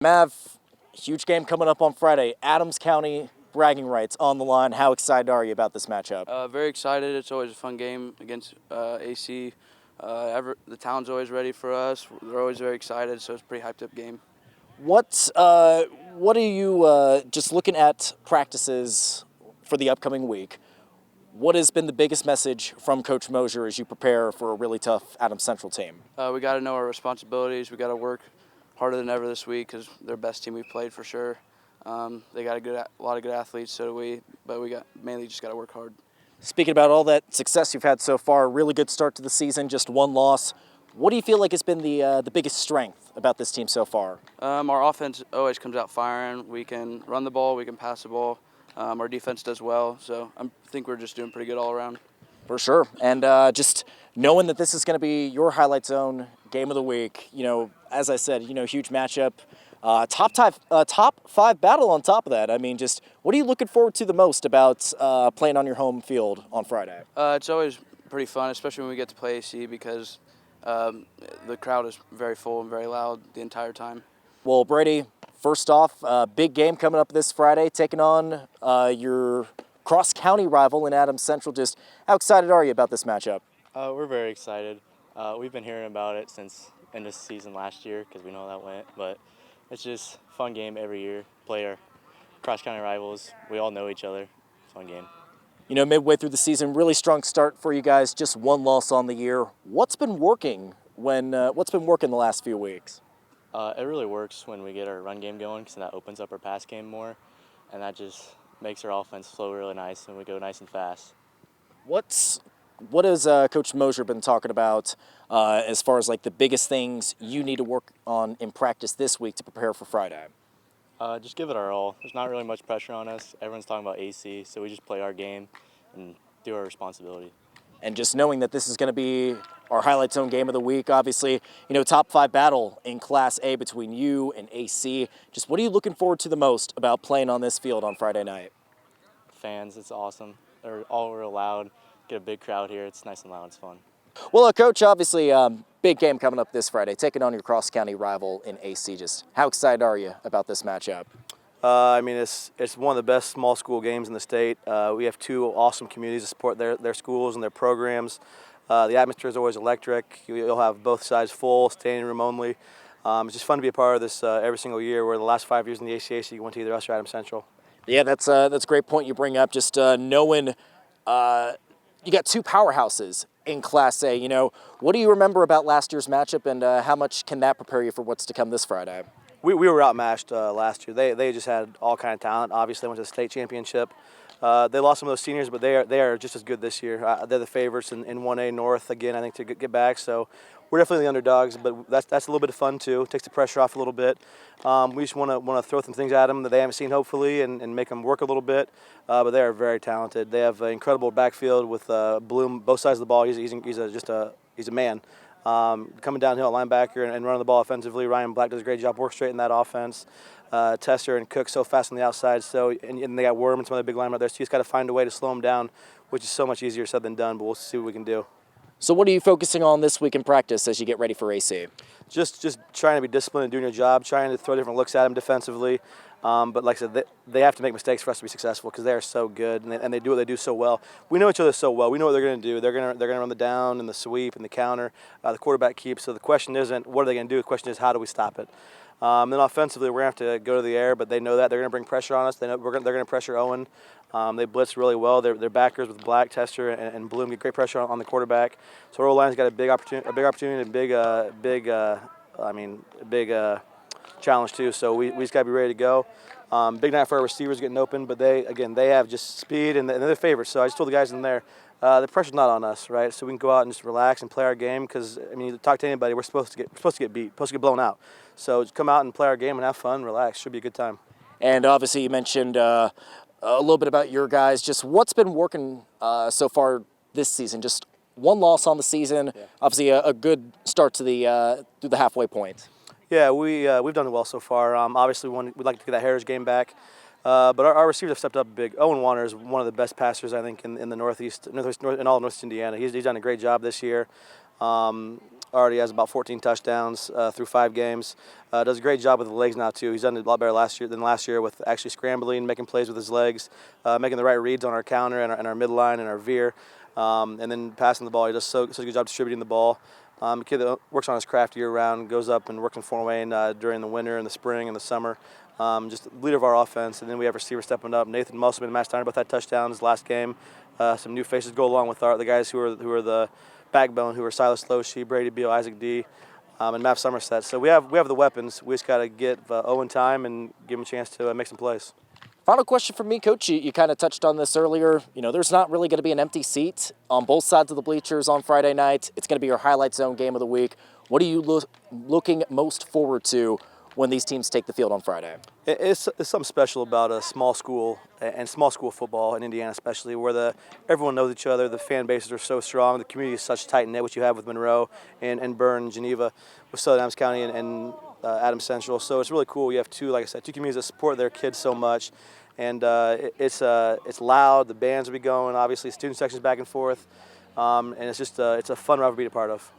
Mav, huge game coming up on Friday. Adams County bragging rights on the line. How excited are you about this matchup? Very excited. It's always a fun game against AC. The town's always ready for us. They're always very excited, so it's a pretty hyped up game. What are you just looking at practices for the upcoming week? What has been the biggest message from Coach Moser as you prepare for a really tough Adams Central team? We got to know our responsibilities. We got to work harder than ever this week because they're the best team we've played for sure. They got a lot of good athletes, so do we. But we mainly just got to work hard. Speaking about all that success you've had so far, really good start to the season, just one loss. What do you feel like has been the biggest strength about this team so far? Our offense always comes out firing. We can run the ball, we can pass the ball. Our defense does well, so I think we're just doing pretty good all around. For sure. And just knowing that this is going to be your highlight zone game of the week, as I said, huge matchup. Top five battle on top of that. I mean, just what are you looking forward to the most about playing on your home field on Friday? It's always pretty fun, especially when we get to play AC because the crowd is very full and very loud the entire time. Well, Brady, first off, big game coming up this Friday, taking on your cross-county rival in Adams Central. Just how excited are you about this matchup? We're very excited. We've been hearing about it since end of season last year because we know how that went, but it's just a fun game every year. Play our cross-county rivals. We all know each other. Fun game. Midway through the season, really strong start for you guys. Just one loss on the year. What's been working the last few weeks? It really works when we get our run game going because that opens up our pass game more, and that just makes our offense flow really nice and we go nice and fast. What has Coach Moser been talking about as far as like the biggest things you need to work on in practice this week to prepare for Friday? Just give it our all. There's not really much pressure on us. Everyone's talking about AC, so we just play our game and do our responsibility. And just knowing that this is going to be our highlight zone game of the week, obviously, top five battle in Class A between you and AC. Just what are you looking forward to the most about playing on this field on Friday night? Fans, it's awesome. They're all real loud. Get a big crowd here. It's nice and loud. It's fun. Well, Coach, obviously, big game coming up this Friday, taking on your cross-county rival in AC. Just how excited are you about this matchup? It's one of the best small school games in the state. We have two awesome communities to support their schools and their programs. The atmosphere is always electric. You'll have both sides full, standing room only. It's just fun to be a part of this every single year. Where the last 5 years in the ACAC, you went to either us or Adams Central. Yeah, that's a great point you bring up. Just knowing you got two powerhouses in Class A. What do you remember about last year's matchup, and how much can that prepare you for what's to come this Friday? We were outmatched last year. They just had all kind of talent. Obviously, they went to the state championship. They lost some of those seniors, but they are just as good this year. They're the favorites in 1A North again, I think, to get back. So we're definitely the underdogs, but that's a little bit of fun too. It takes the pressure off a little bit. We just want to throw some things at them that they haven't seen, hopefully, and make them work a little bit. But they are very talented. They have an incredible backfield with Bloom both sides of the ball. He's a man. Coming downhill at linebacker and running the ball offensively. Ryan Black does a great job orchestrating that offense. Tester and Cook so fast on the outside. So and they got Worm and some other big linemen out there. So you just got to find a way to slow them down, which is so much easier said than done. But we'll see what we can do. So what are you focusing on this week in practice as you get ready for AC? Just trying to be disciplined and doing your job, trying to throw different looks at them defensively. But like I said, they have to make mistakes for us to be successful because they are so good and they do what they do so well. We know each other so well. We know what they're going to do. They're going to run the down and the sweep and the counter. The quarterback keeps. So the question isn't what are they going to do. The question is how do we stop it. Then offensively, we're going to have to go to the air, but they know that they're going to bring pressure on us. They know they're going to pressure Owen. They blitz really well. Their backers with Black, Tester, and Bloom get great pressure on the quarterback. So our O-line's got a big opportunity, and big challenge too. So we just got to be ready to go. Big night for our receivers getting open, but they have just speed and they're favorites. So I just told the guys in there, the pressure's not on us, right? So we can go out and just relax and play our game because you talk to anybody, we're supposed to get beat, supposed to get blown out. So just come out and play our game and have fun, relax. Should be a good time. And obviously you mentioned a little bit about your guys. Just what's been working so far this season? Just one loss on the season. Yeah. Obviously a good start to through the halfway point. Yeah, we've done well so far. Obviously, we'd like to get that Heritage game back. But our receivers have stepped up big. Owen Warner is one of the best passers, I think, in the Northeast, in all of Northeast Indiana. He's done a great job this year. Already has about 14 touchdowns through 5 games. Does a great job with the legs now too. He's done a lot better than last year with actually scrambling, making plays with his legs, making the right reads on our counter and our midline and our veer, and then passing the ball. He does such a good job distributing the ball. A kid that works on his craft year round, goes up and works in Fort Wayne during the winter and the spring and the summer. Just the leader of our offense. And then we have receivers stepping up. Nathan Musselman and Matt Steiner both had touchdowns last game. Some new faces go along with the guys who are the backbone, who are Silas Loshi, Brady Beall, Isaac D, and Mav Summersett. So we have the weapons. We just got to get Owen time and give him a chance to make some plays. Final question from me, Coach. You kind of touched on this earlier. You know, there's not really going to be an empty seat on both sides of the bleachers on Friday night. It's going to be your highlight zone game of the week. What are you looking most forward to when these teams take the field on Friday? It's something special about a small school and small school football in Indiana, especially where everyone knows each other. The fan bases are so strong. The community is such tight knit, which you have with Monroe and Bern, Geneva, with Southern Adams County and Adams Central. So it's really cool. You have like I said, two communities that support their kids so much, and it's loud. The bands will be going. Obviously, student sections back and forth, and it's a fun rivalry to be a part of.